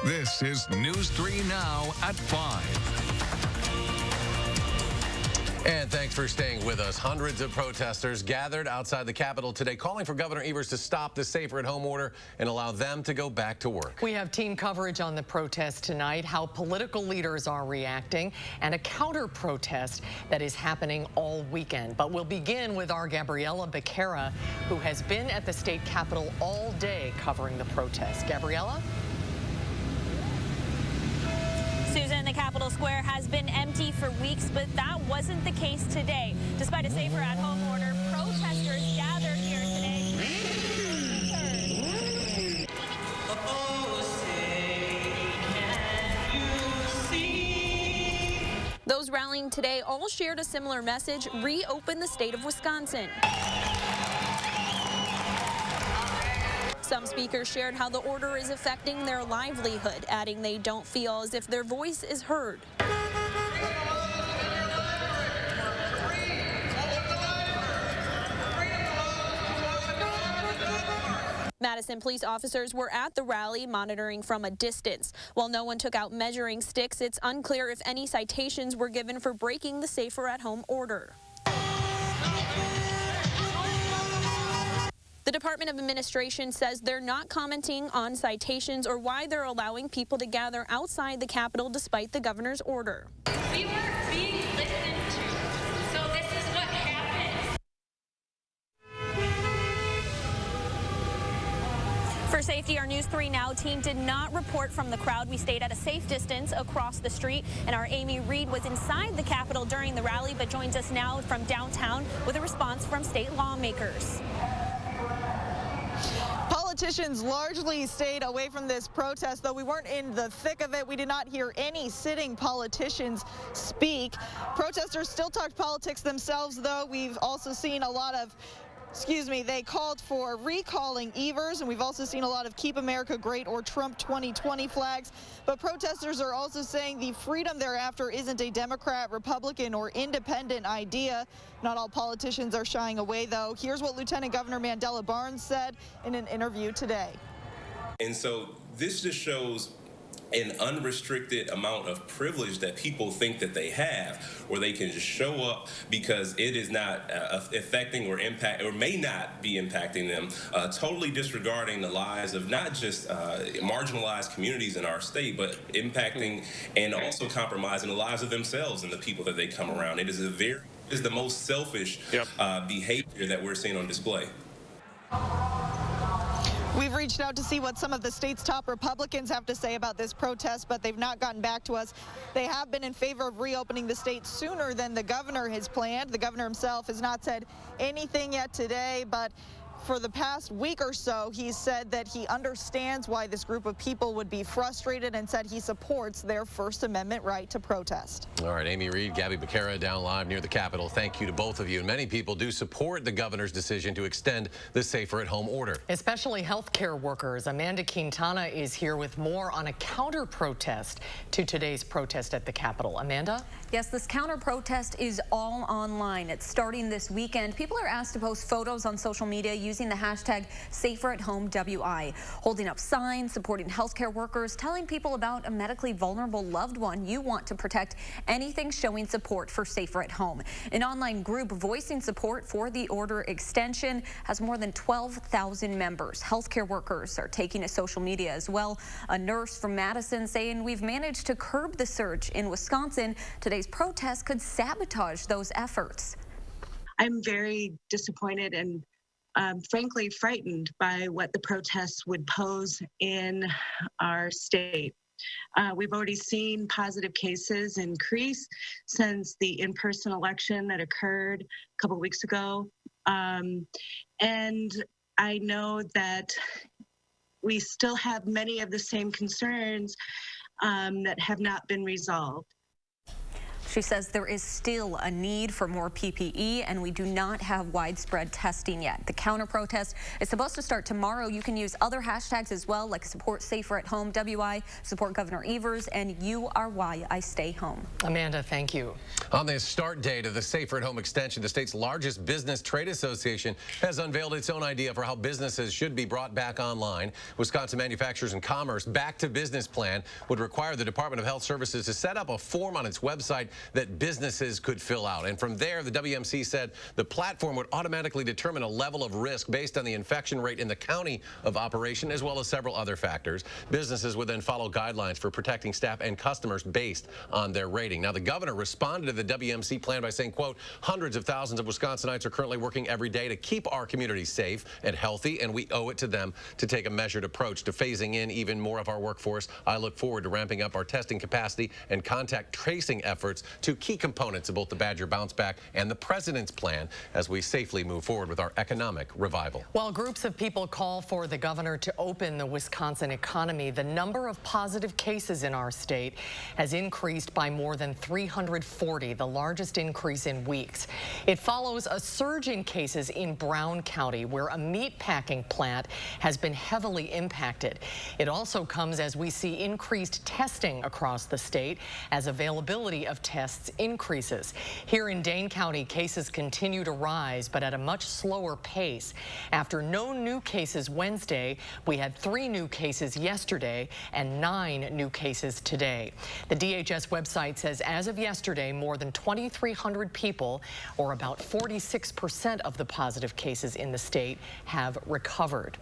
This is News 3 Now at 5. And thanks for staying with us. Hundreds of protesters gathered outside the Capitol today calling for Governor Evers to stop the safer-at-home order and allow them to go back to work. We have team coverage on the protest tonight, how political leaders are reacting, and a counter-protest that is happening all weekend. But we'll begin with our Gabriella Becerra, who has been at the state Capitol all day covering the protest. Gabriella? Susan, the Capitol Square has been empty for weeks, but that wasn't the case today. Despite a safer at-home order, protesters gathered here today. Those rallying today all shared a similar message: reopen the state of Wisconsin. Some speakers shared how the order is affecting their livelihood, adding they don't feel as if their voice is heard. Madison police officers were at the rally monitoring from a distance. While no one took out measuring sticks, it's unclear if any citations were given for breaking the safer at home order. The Department of Administration says they're not commenting on citations or why they're allowing people to gather outside the Capitol despite the governor's order. We weren't being listened to, so this is what happened. For safety, our News 3 Now team did not report from the crowd. We stayed at a safe distance across the street, and our Amy Reed was inside the Capitol during the rally, but joins us now from downtown with a response from state lawmakers. Politicians largely stayed away from this protest, though we weren't in the thick of it. We did not hear any sitting politicians speak. Protesters still talked politics themselves, though. We've also seen a lot of they called for recalling Evers, and we've also seen a lot of Keep America Great or Trump 2020 flags. But protesters are also saying the freedom they're after isn't a Democrat, Republican, or independent idea. Not all politicians are shying away, though. Here's what Lieutenant Governor Mandela Barnes said in an interview today. And so this just shows an unrestricted amount of privilege that people think that they have, where they can just show up because it is not affecting or impact or may not be impacting them, totally disregarding the lives of not just marginalized communities in our state, but impacting and also compromising the lives of themselves and the people that they come around. It is the most selfish behavior that we're seeing on display. We've reached out to see what some of the state's top Republicans have to say about this protest, but they've not gotten back to us. They have been in favor of reopening the state sooner than the governor has planned. The governor himself has not said anything yet today, but for the past week or so, he said that he understands why this group of people would be frustrated and said he supports their First Amendment right to protest. All right, Amy Reed, Gabby Becerra down live near the Capitol. Thank you to both of you. And many people do support the governor's decision to extend the safer-at-home order. Especially healthcare workers. Amanda Quintana is here with more on a counter-protest to today's protest at the Capitol. Amanda? Yes, this counter-protest is all online. It's starting this weekend. People are asked to post photos on social media using the hashtag SaferAtHomeWI, holding up signs, supporting healthcare workers, telling people about a medically vulnerable loved one you want to protect, anything showing support for Safer at Home. An online group voicing support for the order extension has more than 12,000 members. Healthcare workers are taking to social media as well. A nurse from Madison saying we've managed to curb the surge in Wisconsin. Today's protest could sabotage those efforts. I'm very disappointed and frankly frightened by what the protests would pose in our state. We've already seen positive cases increase since the in-person election that occurred a couple weeks ago. And I know that we still have many of the same concerns that have not been resolved. She says there is still a need for more PPE, and we do not have widespread testing yet. The counter protest is supposed to start tomorrow. You can use other hashtags as well, like support Safer at Home WI, support Governor Evers, and You Are Why I Stay Home. Amanda, thank you. On the start date of the Safer at Home extension, the state's largest business trade association has unveiled its own idea for how businesses should be brought back online. Wisconsin Manufacturers and Commerce Back to Business plan would require the Department of Health Services to set up a form on its website that businesses could fill out. And from there, the WMC said the platform would automatically determine a level of risk based on the infection rate in the county of operation, as well as several other factors. Businesses would then follow guidelines for protecting staff and customers based on their rating. Now, the governor responded to the WMC plan by saying, quote, hundreds of thousands of Wisconsinites are currently working every day to keep our communities safe and healthy, and we owe it to them to take a measured approach to phasing in even more of our workforce. I look forward to ramping up our testing capacity and contact tracing efforts, two key components of both the Badger Bounce Back and the president's plan as we safely move forward with our economic revival. While groups of people call for the governor to open the Wisconsin economy, the number of positive cases in our state has increased by more than 340, the largest increase in weeks. It follows a surge in cases in Brown County, where a meat packing plant has been heavily impacted. It also comes as we see increased testing across the state as availability of tests increases. Here in Dane County, cases continue to rise, but at a much slower pace. After no new cases Wednesday, we had 3 new cases yesterday and 9 new cases today. The DHS website says as of yesterday, more than 2,300 people, or about 46% of the positive cases in the state, have recovered.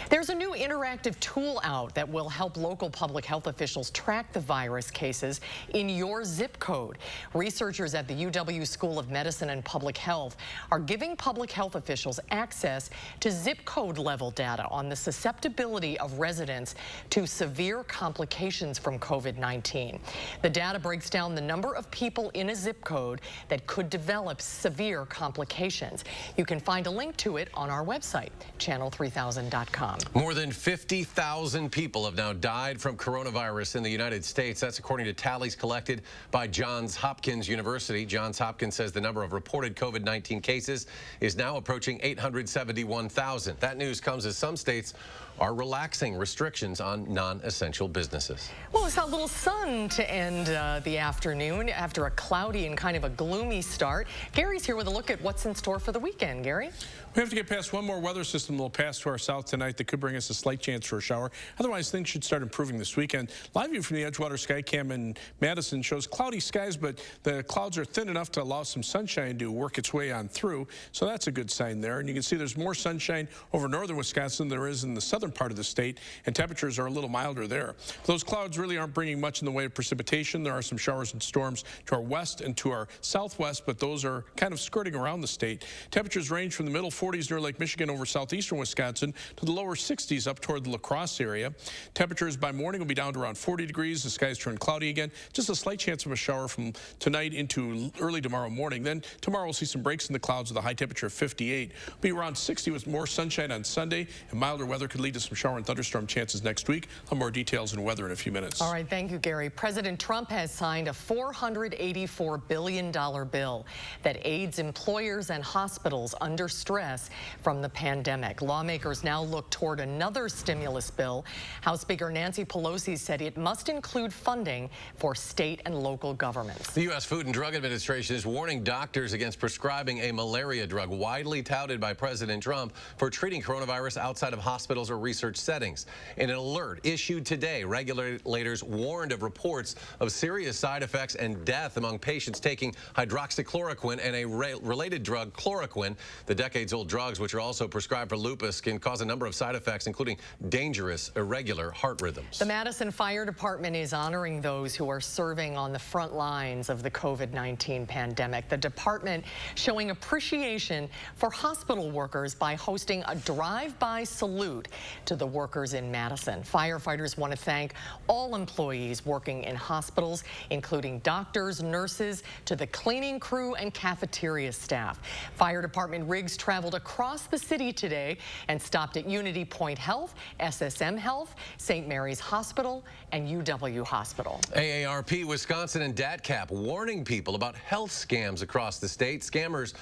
There's a new interactive tool out that will help local public health officials track the virus cases in your zip code. Researchers at the UW School of Medicine and Public Health are giving public health officials access to zip code level data on the susceptibility of residents to severe complications from COVID-19. The data breaks down the number of people in a zip code that could develop severe complications. You can find a link to it on our website, channel3000.com. More than 50,000 people have now died from coronavirus in the United States. That's according to tallies collected by Johns Hopkins University. Johns Hopkins says the number of reported COVID-19 cases is now approaching 871,000. That news comes as some states are relaxing restrictions on non-essential businesses. Well, we saw a little sun to end the afternoon after a cloudy and kind of a gloomy start. Gary's here with a look at what's in store for the weekend. Gary? We have to get past one more weather system that will pass to our south tonight that could bring us a slight chance for a shower. Otherwise, things should start improving this weekend. Live view from the Edgewater Skycam in Madison shows cloudy skies, but the clouds are thin enough to allow some sunshine to work its way on through. So that's a good sign there. And you can see there's more sunshine over northern Wisconsin than there is in the southern part of the state, and temperatures are a little milder there. Those clouds really aren't bringing much in the way of precipitation. There are some showers and storms to our west and to our southwest, but those are kind of skirting around the state. Temperatures range from the middle 40s near Lake Michigan over southeastern Wisconsin to the lower 60s up toward the La Crosse area. Temperatures by morning will be down to around 40 degrees. The skies turn cloudy again. Just a slight chance of a shower from tonight into early tomorrow morning. Then tomorrow we'll see some breaks in the clouds with a high temperature of 58. It'll be around 60 with more sunshine on Sunday, and milder weather could lead to some shower and thunderstorm chances next week. I'll have more details and weather in a few minutes. All right, thank you, Gary. President Trump has signed a $484 billion bill that aids employers and hospitals under stress from the pandemic. Lawmakers now look toward another stimulus bill. House Speaker Nancy Pelosi said it must include funding for state and local governments. The U.S. Food and Drug Administration is warning doctors against prescribing a malaria drug widely touted by President Trump for treating coronavirus outside of hospitals or research settings. In an alert issued today, regulators warned of reports of serious side effects and death among patients taking hydroxychloroquine and a related drug, chloroquine. The decades-old drugs, which are also prescribed for lupus, can cause a number of side effects, including dangerous, irregular heart rhythms. The Madison Fire Department is honoring those who are serving on the front lines of the COVID-19 pandemic. The department showing appreciation for hospital workers by hosting a drive-by salute to the workers in Madison. Firefighters want to thank all employees working in hospitals, including doctors, nurses, to the cleaning crew and cafeteria staff. Fire Department rigs travel traveled across the city today and stopped at Unity Point Health, SSM Health, St. Mary's Hospital, and UW Hospital. AARP, Wisconsin, and DATCAP warning people about health scams across the state. Scammers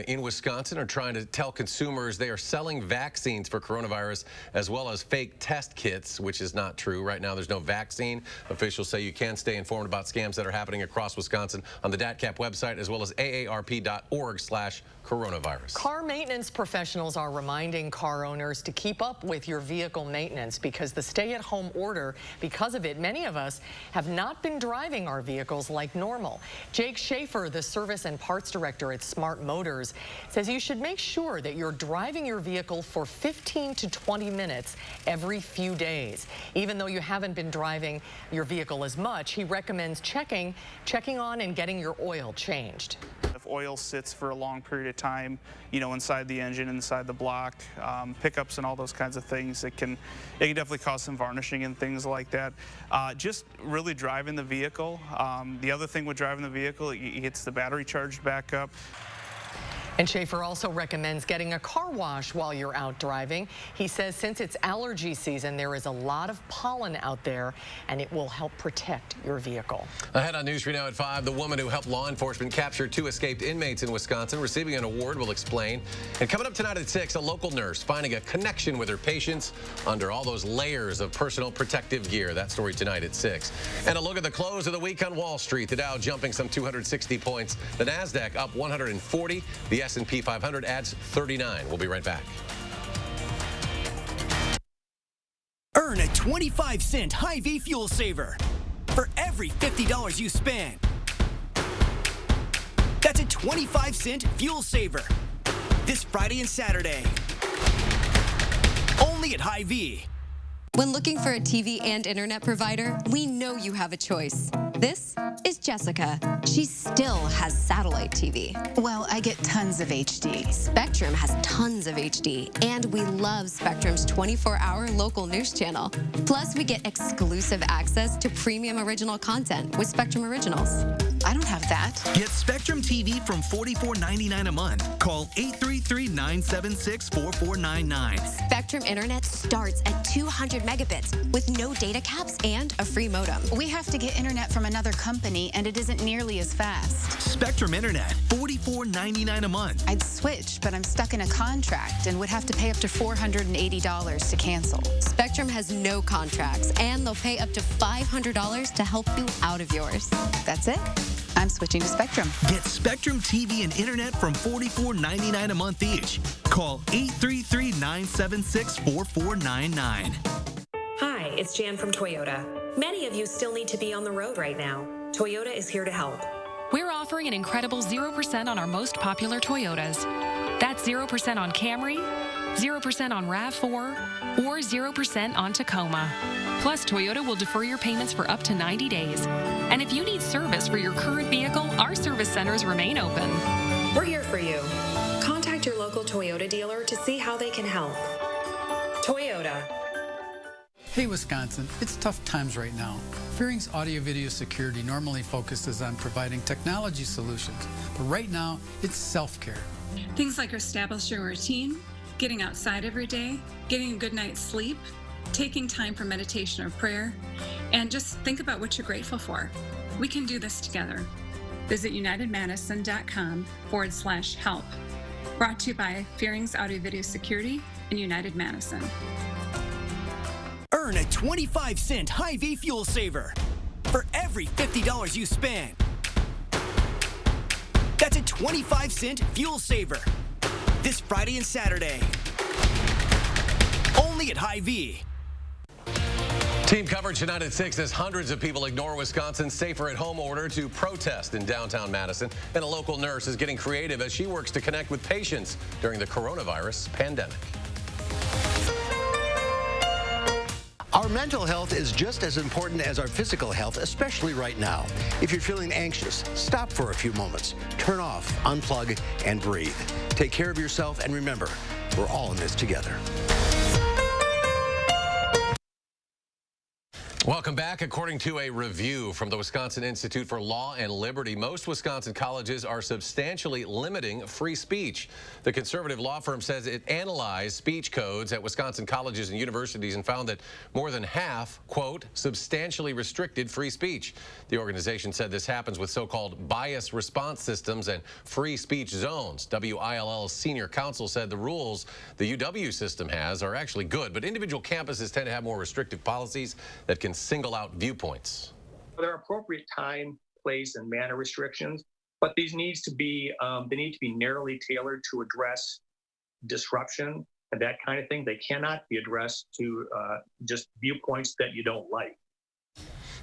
in Wisconsin are trying to tell consumers they are selling vaccines for coronavirus as well as fake test kits, which is not true. Right now, there's no vaccine. Officials say you can stay informed about scams that are happening across Wisconsin on the DATCAP website as well as aarp.org/coronavirus. Car maintenance professionals are reminding car owners to keep up with your vehicle maintenance because the stay-at-home order, because of it, many of us have not been driving our vehicles like normal. Jake Schaefer, the service and parts director at Smart Motors, says you should make sure that you're driving your vehicle for 15 to 20 minutes every few days. Even though you haven't been driving your vehicle as much, he recommends checking on and getting your oil changed. If oil sits for a long period of time, you know, inside the engine, inside the block, pickups and all those kinds of things, it can definitely cause some varnishing and things like that. Just really driving the vehicle. The other thing with driving the vehicle, it gets the battery charged back up. And Schaefer also recommends getting a car wash while you're out driving. He says since it's allergy season, there is a lot of pollen out there, and it will help protect your vehicle. Ahead on News 3 Now at 5, the woman who helped law enforcement capture 2 escaped inmates in Wisconsin receiving an award will explain. And coming up tonight at 6, a local nurse finding a connection with her patients under all those layers of personal protective gear. That story tonight at 6. And a look at the close of the week on Wall Street. The Dow jumping some 260 points. The NASDAQ up 140. The S&P 500 adds 39. We'll be right back. Earn a 25-cent Hy-Vee fuel saver for every $50 you spend. That's a 25-cent fuel saver this Friday and Saturday. Only at Hy-Vee. When looking for a TV and internet provider, we know you have a choice. This is Jessica. She still has satellite TV. Well, I get tons of HD. Spectrum has tons of HD, and we love Spectrum's 24-hour local news channel. Plus, we get exclusive access to premium original content with Spectrum Originals. I don't have that. Get Spectrum TV from $44.99 a month. Call 833-976-4499. Spectrum Internet starts at 200 megabits with no data caps and a free modem. We have to get internet from another company, and it isn't nearly as fast. Spectrum Internet, $44.99 a month. I'd switch, but I'm stuck in a contract and would have to pay up to $480 to cancel. Spectrum has no contracts, and they'll pay up to $500 to help you out of yours. That's it. I'm switching to Spectrum. Get Spectrum TV and internet from $44.99 a month each. Call 833-976-4499. Hi, it's Jan from Toyota. Many of you still need to be on the road right now. Toyota is here to help. We're offering an incredible 0% on our most popular Toyotas. That's 0% on Camry, 0% on RAV4, or 0% on Tacoma. Plus, Toyota will defer your payments for up to 90 days. And if you need service for your current vehicle, our service centers remain open. We're here for you. Contact your local Toyota dealer to see how they can help. Toyota. Hey Wisconsin, it's tough times right now. Fearing's audio-video security normally focuses on providing technology solutions, but right now it's self-care. Things like establishing a routine, getting outside every day, getting a good night's sleep, taking time for meditation or prayer, and just think about what you're grateful for. We can do this together. Visit unitedmadison.com/help. Brought to you by Fearing's Audio-Video Security and United Madison. Earn a 25-cent Hy-Vee fuel saver for every $50 you spend. That's a 25-cent fuel saver this Friday and Saturday. Only at Hy-Vee. Team coverage tonight at 6 as hundreds of people ignore Wisconsin's safer-at-home order to protest in downtown Madison. And a local nurse is getting creative as she works to connect with patients during the coronavirus pandemic. Our mental health is just as important as our physical health, especially right now. If you're feeling anxious, stop for a few moments. Turn off, unplug, and breathe. Take care of yourself, and remember, we're all in this together. Welcome back. According to a review from the Wisconsin Institute for Law and Liberty, most Wisconsin colleges are substantially limiting free speech. The conservative law firm says it analyzed speech codes at Wisconsin colleges and universities and found that more than half, quote, substantially restricted free speech. The organization said this happens with so-called bias response systems and free speech zones. WILL's senior counsel said the rules the UW system has are actually good, but individual campuses tend to have more restrictive policies that can single out viewpoints. There are appropriate time, place, and manner restrictions, but these needs to be they need to be narrowly tailored to address disruption and that kind of thing. They cannot be addressed to just viewpoints that you don't like.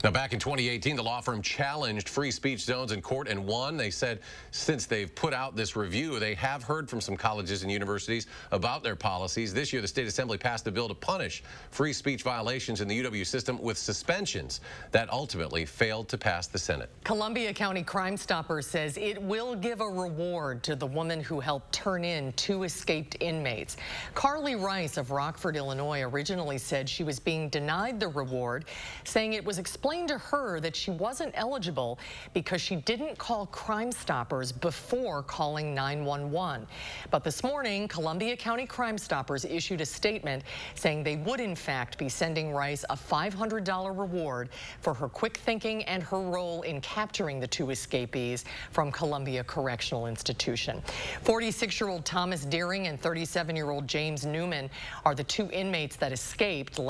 Now, back in 2018, the law firm challenged free speech zones in court and won. They said since they've put out this review, they have heard from some colleges and universities about their policies. This year, the state assembly passed a bill to punish free speech violations in the UW system with suspensions. That ultimately failed to pass the Senate. Columbia County Crime Stoppers says it will give a reward to the woman who helped turn in 2 escaped inmates. Carly Rice of Rockford, Illinois, originally said she was being denied the reward, saying it was explained to her that she wasn't eligible because she didn't call Crime Stoppers before calling 911. But this morning, Columbia County Crime Stoppers issued a statement saying they would in fact be sending Rice a $500 reward for her quick thinking and her role in capturing the 2 escapees from Columbia Correctional Institution. 46-year-old Thomas Deering and 37-year-old James Newman are the 2 inmates that escaped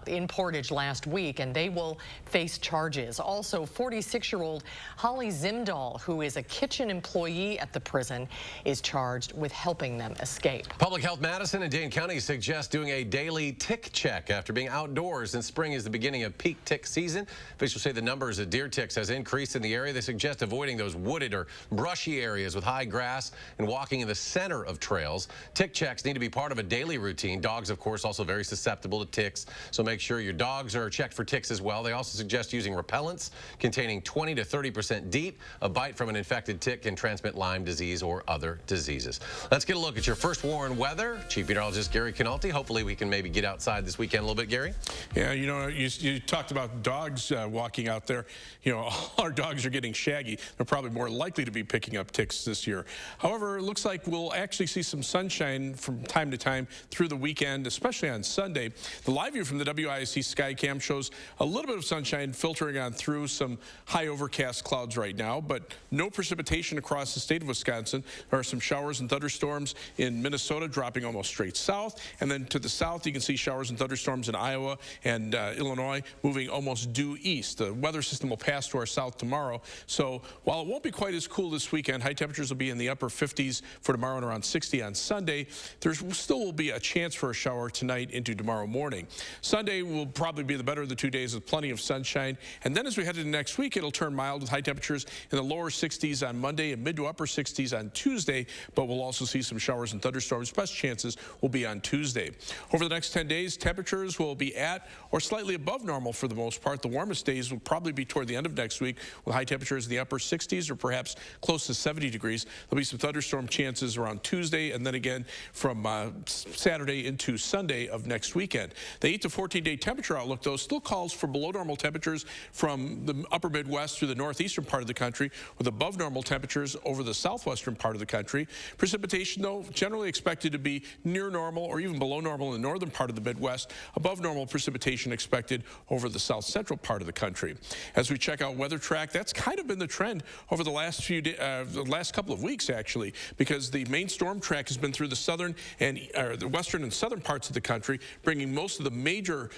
in Portage last week, and they will face charges. Also, 46-year-old Holly Zimdahl, who is a kitchen employee at the prison, is charged with helping them escape. Public Health Madison and Dane County suggest doing a daily tick check after being outdoors, and spring is the beginning of peak tick season. Officials say the numbers of deer ticks has increased in the area. They suggest avoiding those wooded or brushy areas with high grass and walking in the center of trails. Tick checks need to be part of a daily routine. Dogs, of course, also very susceptible to ticks, so make sure your dogs are checked for ticks as well. They also suggest using repellents containing 20 to 30% DEET. A bite from an infected tick can transmit Lyme disease or other diseases. Let's get a look at your first warned weather. Chief Meteorologist Gary Canalti. Hopefully we can maybe get outside this weekend a little bit, Gary. Yeah, you know, you talked about dogs walking out there. You know, all our dogs are getting shaggy. They're probably more likely to be picking up ticks this year. However, it looks like we'll actually see some sunshine from time to time through the weekend, especially on Sunday. The live view from the WISC Skycam shows a little bit of sunshine filtering on through some high overcast clouds right now, but no precipitation across the state of Wisconsin. There are some showers and thunderstorms in Minnesota dropping almost straight south, and then to the south you can see showers and thunderstorms in Iowa and Illinois moving almost due east. The weather system will pass to our south tomorrow, so while it won't be quite as cool this weekend, high temperatures will be in the upper 50s for tomorrow and around 60 on Sunday. There still will be a chance for a shower tonight into tomorrow morning. Sunday will probably be the better of the 2 days with plenty of sunshine, and then as we head into next week, it'll turn mild with high temperatures in the lower 60s on Monday and mid to upper 60s on Tuesday, but we'll also see some showers and thunderstorms. Best chances will be on Tuesday. Over the next 10 days, temperatures will be at or slightly above normal for the most part. The warmest days will probably be toward the end of next week with high temperatures in the upper 60s or perhaps close to 70 degrees. There'll be some thunderstorm chances around Tuesday and then again from Saturday into Sunday of next weekend. The 8 to 14-day temperature outlook, though, still calls for below normal temperatures from the upper Midwest through the northeastern part of the country with above normal temperatures over the southwestern part of the country. Precipitation, though, generally expected to be near normal or even below normal in the northern part of the Midwest. Above normal precipitation expected over the south central part of the country. As we check out Weather Track, that's kind of been the trend over the last couple of weeks, actually, because the main storm track has been through the southern and the western and southern parts of the country, bringing most of the major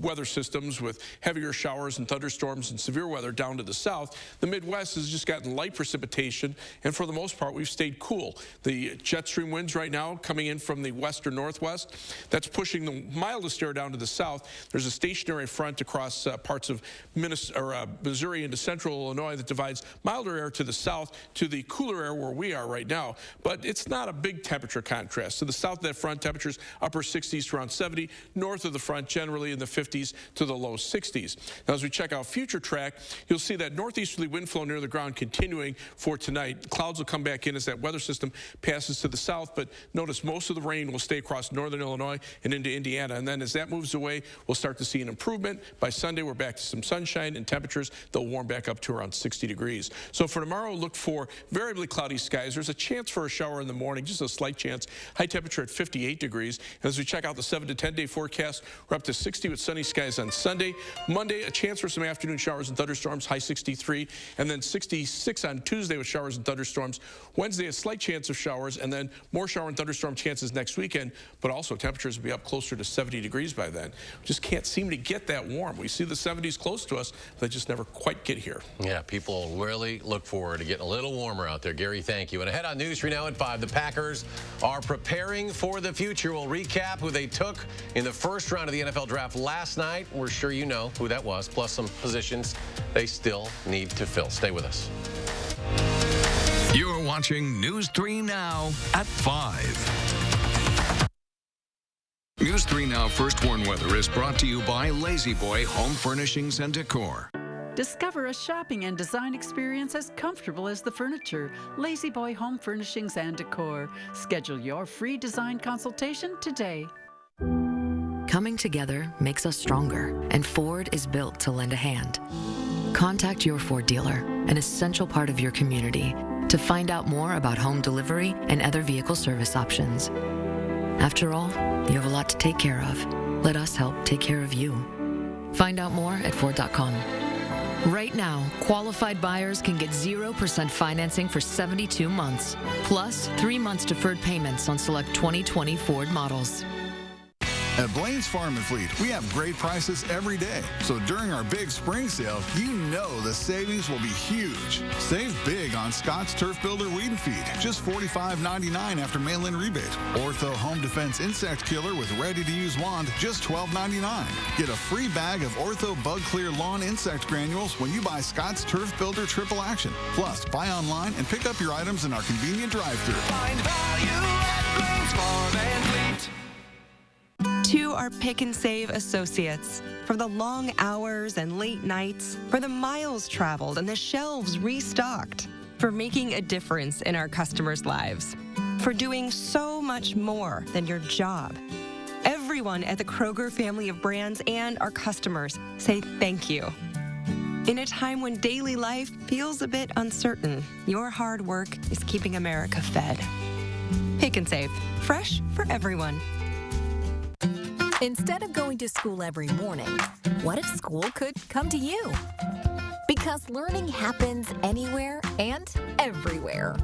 weather systems with heavier showers and thunderstorms and severe weather down to the south. The Midwest has just gotten light precipitation, and for the most part, we've stayed cool. The jet stream winds right now coming in from the west or northwest, that's pushing the mildest air down to the south. There's a stationary front across parts of Missouri into central Illinois that divides milder air to the south to the cooler air where we are right now, but it's not a big temperature contrast. To the south of that front, temperatures upper 60s to around 70, north of the front generally in the 50s to the low 60s. 60s. Now, as we check out future track, you'll see that northeasterly wind flow near the ground continuing for tonight. Clouds will come back in as that weather system passes to the south, but notice most of the rain will stay across northern Illinois and into Indiana. And then as that moves away, we'll start to see an improvement. By Sunday, we're back to some sunshine and temperatures. They'll warm back up to around 60 degrees. So for tomorrow, look for variably cloudy skies. There's a chance for a shower in the morning, just a slight chance. High temperature at 58 degrees. And as we check out the 7 to 10 day forecast, we're up to 60 with sunny skies on Sunday. Monday, a chance for some afternoon showers and thunderstorms, high 63. And then 66 on Tuesday with showers and thunderstorms. Wednesday, a slight chance of showers, and then more shower and thunderstorm chances next weekend, but also temperatures will be up closer to 70 degrees by then. We just can't seem to get that warm. We see the 70s close to us, but they just never quite get here. Yeah, people really look forward to getting a little warmer out there. Gary, thank you. And ahead on News 3 Now at 5, the Packers are preparing for the future. We'll recap who they took in the first round of the NFL draft last night. We're sure you know who that was, plus some positions they still need to fill. Stay with us. You're watching News 3 Now at 5. News 3 Now First Warn Weather is brought to you by Lazy Boy Home Furnishings and Decor. Discover a shopping and design experience as comfortable as the furniture. Lazy Boy Home Furnishings and Decor. Schedule your free design consultation today. Coming together makes us stronger, and Ford is built to lend a hand. Contact your Ford dealer, an essential part of your community, to find out more about home delivery and other vehicle service options. After all, you have a lot to take care of. Let us help take care of you. Find out more at Ford.com. Right now, qualified buyers can get 0% financing for 72 months, plus 3 months deferred payments on select 2020 Ford models. At Blaine's Farm and Fleet, we have great prices every day. So during our big spring sale, you know the savings will be huge. Save big on Scott's Turf Builder Weed and Feed, just $45.99 after mail-in rebate. Ortho Home Defense Insect Killer with ready-to-use wand, just $12.99. Get a free bag of Ortho Bug Clear Lawn Insect Granules when you buy Scott's Turf Builder Triple Action. Plus, buy online and pick up your items in our convenient drive-thru. Find value at Blaine's Farm and Fleet. To our Pick and Save associates, for the long hours and late nights, for the miles traveled and the shelves restocked, for making a difference in our customers' lives, for doing so much more than your job. Everyone at the Kroger family of brands and our customers say thank you. In a time when daily life feels a bit uncertain, your hard work is keeping America fed. Pick and Save, fresh for everyone. Instead of going to school every morning, what if school could come to you? Because learning happens anywhere and everywhere.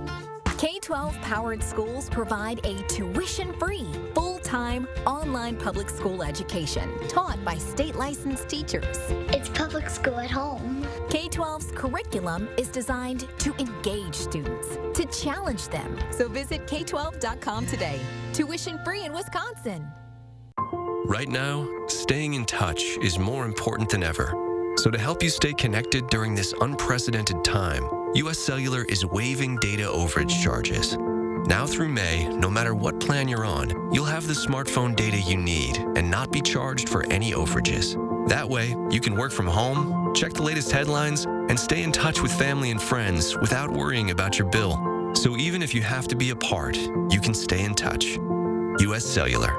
K-12 powered schools provide a tuition-free, full-time, online public school education taught by state licensed teachers. It's public school at home. K-12's curriculum is designed to engage students, to challenge them. So visit K12.com today. Tuition-free in Wisconsin. Right now, staying in touch is more important than ever. So to help you stay connected during this unprecedented time, U.S. Cellular is waiving data overage charges. Now through May, no matter what plan you're on, you'll have the smartphone data you need and not be charged for any overages. That way, you can work from home, check the latest headlines, and stay in touch with family and friends without worrying about your bill. So even if you have to be apart, you can stay in touch. U.S. Cellular.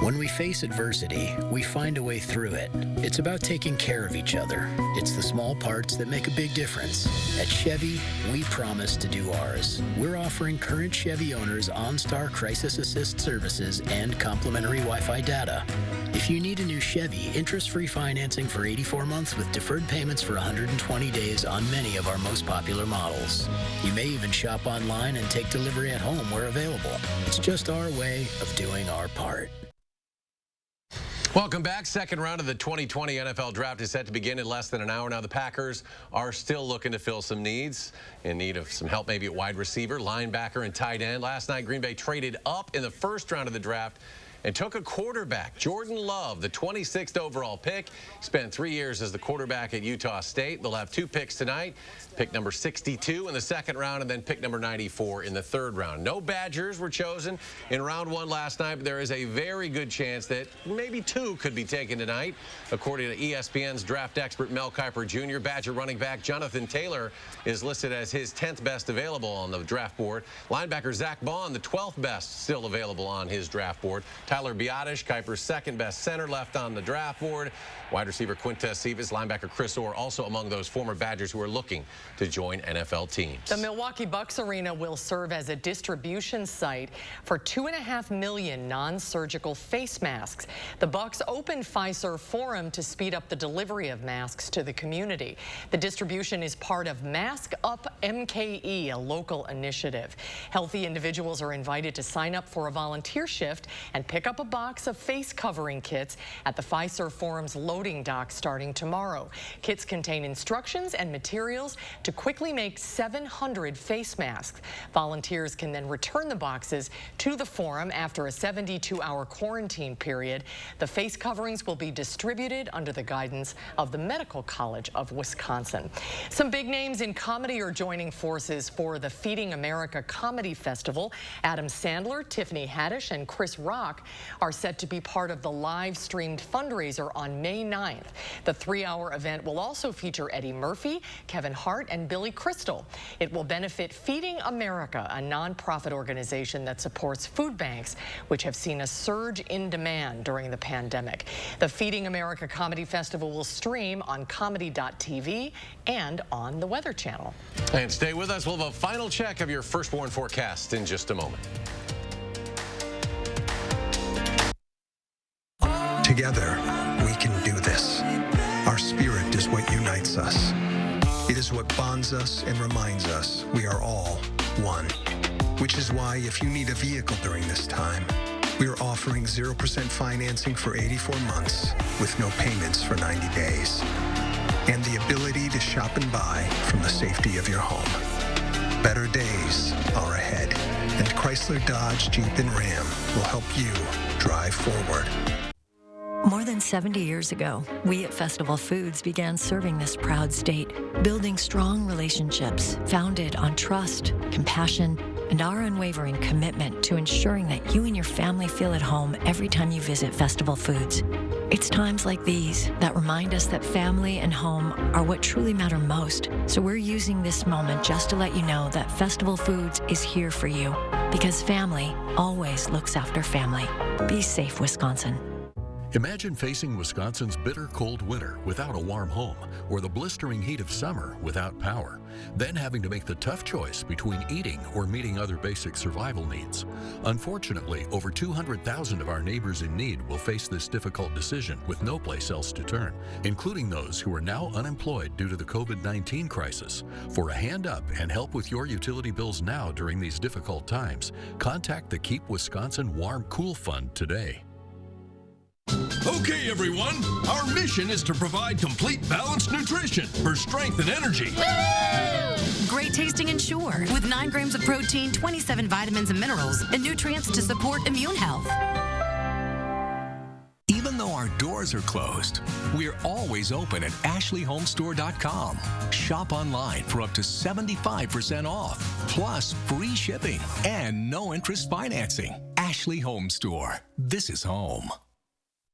When we face adversity, we find a way through it. It's about taking care of each other. It's the small parts that make a big difference. At Chevy, we promise to do ours. We're offering current Chevy owners OnStar Crisis Assist services and complimentary Wi-Fi data. If you need a new Chevy, interest-free financing for 84 months with deferred payments for 120 days on many of our most popular models. You may even shop online and take delivery at home where available. It's just our way of doing our part. Welcome back. Second round of the 2020 NFL Draft is set to begin in less than an hour. Now the Packers are still looking to fill some needs, in need of some help maybe at wide receiver, linebacker, and tight end. Last night, Green Bay traded up in the first round of the draft and took a quarterback. Jordan Love, the 26th overall pick, spent 3 years as the quarterback at Utah State. They'll have 2 picks tonight. Pick number 62 in the second round, and then pick number 94 in the third round. No Badgers were chosen in round 1 last night, but there is a very good chance that maybe 2 could be taken tonight. According to ESPN's draft expert Mel Kiper Jr., Badger running back Jonathan Taylor is listed as his 10th best available on the draft board. Linebacker Zach Bond, the 12th best still available on his draft board. Tyler Biadasz, Kiper's second best center, left on the draft board. Wide receiver Quintez Cephas, linebacker Chris Orr, also among those former Badgers who are looking to join NFL teams. The Milwaukee Bucks Arena will serve as a distribution site for 2.5 million non-surgical face masks. The Bucks opened Fiserv Forum to speed up the delivery of masks to the community. The distribution is part of Mask Up MKE, a local initiative. Healthy individuals are invited to sign up for a volunteer shift and pick up a box of face covering kits at the Fiserv Forum's loading dock starting tomorrow. Kits contain instructions and materials to quickly make 700 face masks. Volunteers can then return the boxes to the forum after a 72-hour quarantine period. The face coverings will be distributed under the guidance of the Medical College of Wisconsin. Some big names in comedy are joining forces for the Feeding America Comedy Festival. Adam Sandler, Tiffany Haddish, and Chris Rock are set to be part of the live-streamed fundraiser on May 9th. The 3-hour event will also feature Eddie Murphy, Kevin Hart, and Billy Crystal. It will benefit Feeding America, a nonprofit organization that supports food banks, which have seen a surge in demand during the pandemic. The Feeding America Comedy Festival will stream on comedy.tv and on the Weather Channel. And stay with us. We'll have a final check of your firstborn forecast in just a moment. Together, we can do this. Our spirit is what unites us. It is what bonds us and reminds us we are all one. Which is why if you need a vehicle during this time, we are offering 0% financing for 84 months with no payments for 90 days. And the ability to shop and buy from the safety of your home. Better days are ahead, and Chrysler, Dodge, Jeep, and Ram will help you drive forward. More than 70 years ago, we at Festival Foods began serving this proud state, building strong relationships founded on trust, compassion, and our unwavering commitment to ensuring that you and your family feel at home every time you visit Festival Foods. It's times like these that remind us that family and home are what truly matter most. So we're using this moment just to let you know that Festival Foods is here for you, because family always looks after family. Be safe, Wisconsin. Imagine facing Wisconsin's bitter cold winter without a warm home, or the blistering heat of summer without power, then having to make the tough choice between eating or meeting other basic survival needs. Unfortunately, over 200,000 of our neighbors in need will face this difficult decision with no place else to turn, including those who are now unemployed due to the COVID-19 crisis. For a hand up and help with your utility bills now during these difficult times, contact the Keep Wisconsin Warm Cool Fund today. Okay, everyone, our mission is to provide complete balanced nutrition for strength and energy. Great tasting and sure, with 9 grams of protein, 27 vitamins and minerals, and nutrients to support immune health. Even though our doors are closed, we're always open at AshleyHomeStore.com. Shop online for up to 75% off, plus free shipping and no interest financing. Ashley Home Store. This is home.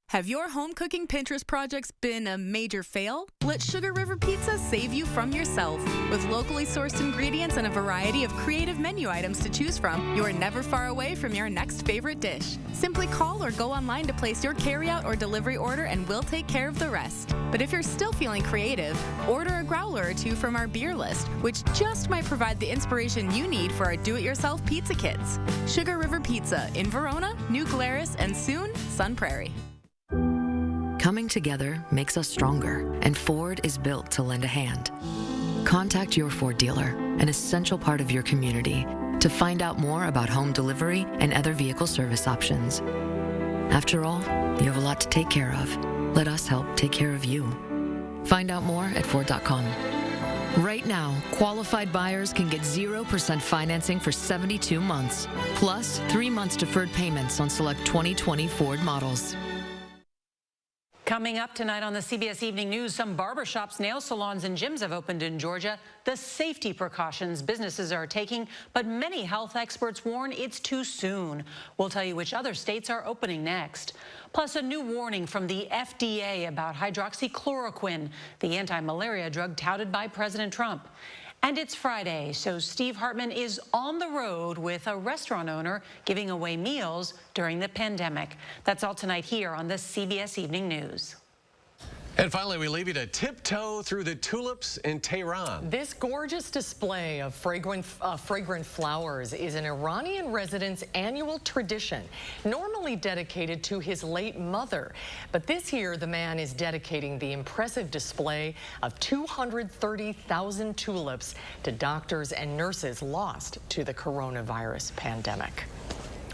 Have your home cooking Pinterest projects been a major fail? Let Sugar River Pizza save you from yourself. With locally sourced ingredients and a variety of creative menu items to choose from, you are never far away from your next favorite dish. Simply call or go online to place your carryout or delivery order and we'll take care of the rest. But if you're still feeling creative, order a growler or two from our beer list, which just might provide the inspiration you need for our do-it-yourself pizza kits. Sugar River Pizza in Verona, New Glarus, and soon, Sun Prairie. Coming together makes us stronger, and Ford is built to lend a hand. Contact your Ford dealer, an essential part of your community, to find out more about home delivery and other vehicle service options. After all, you have a lot to take care of. Let us help take care of you. Find out more at Ford.com. Right now, qualified buyers can get 0% financing for 72 months, plus 3 months deferred payments on select 2020 Ford models. Coming up tonight on the CBS Evening News, some barbershops, nail salons, and gyms have opened in Georgia. The safety precautions businesses are taking, but many health experts warn it's too soon. We'll tell you which other states are opening next. Plus, a new warning from the FDA about hydroxychloroquine, the anti-malaria drug touted by President Trump. And it's Friday, so Steve Hartman is on the road with a restaurant owner giving away meals during the pandemic. That's all tonight here on the CBS Evening News. And finally, we leave you to tiptoe through the tulips in Tehran. This gorgeous display of fragrant flowers is an Iranian resident's annual tradition, normally dedicated to his late mother. But this year, the man is dedicating the impressive display of 230,000 tulips to doctors and nurses lost to the coronavirus pandemic.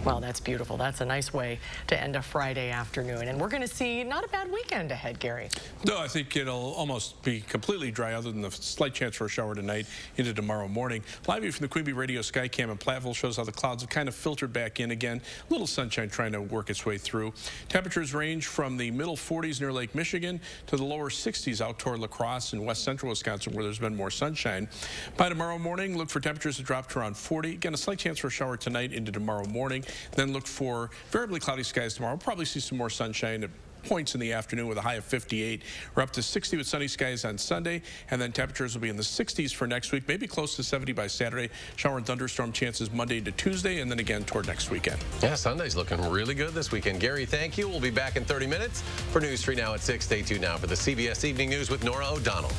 Well, that's beautiful. That's a nice way to end a Friday afternoon. And we're going to see not a bad weekend ahead, Gary. No, I think it'll almost be completely dry other than the slight chance for a shower tonight into tomorrow morning. Live view from the Queen Bee Radio Skycam in Platteville shows how the clouds have kind of filtered back in again. A little sunshine trying to work its way through. Temperatures range from the middle 40s near Lake Michigan to the lower 60s out toward La Crosse and west central Wisconsin, where there's been more sunshine. By tomorrow morning, look for temperatures to drop to around 40. Again, a slight chance for a shower tonight into tomorrow morning. Then look for variably cloudy skies tomorrow. We'll probably see some more sunshine at points in the afternoon with a high of 58. We're up to 60 with sunny skies on Sunday, and then temperatures will be in the 60s for next week, maybe close to 70 by Saturday. Shower and thunderstorm chances Monday to Tuesday, and then again toward next weekend. Yeah, Sunday's looking really good this weekend. Gary, thank you. We'll be back in 30 minutes for News 3 Now at 6. Stay tuned now for the CBS Evening News with Nora O'Donnell.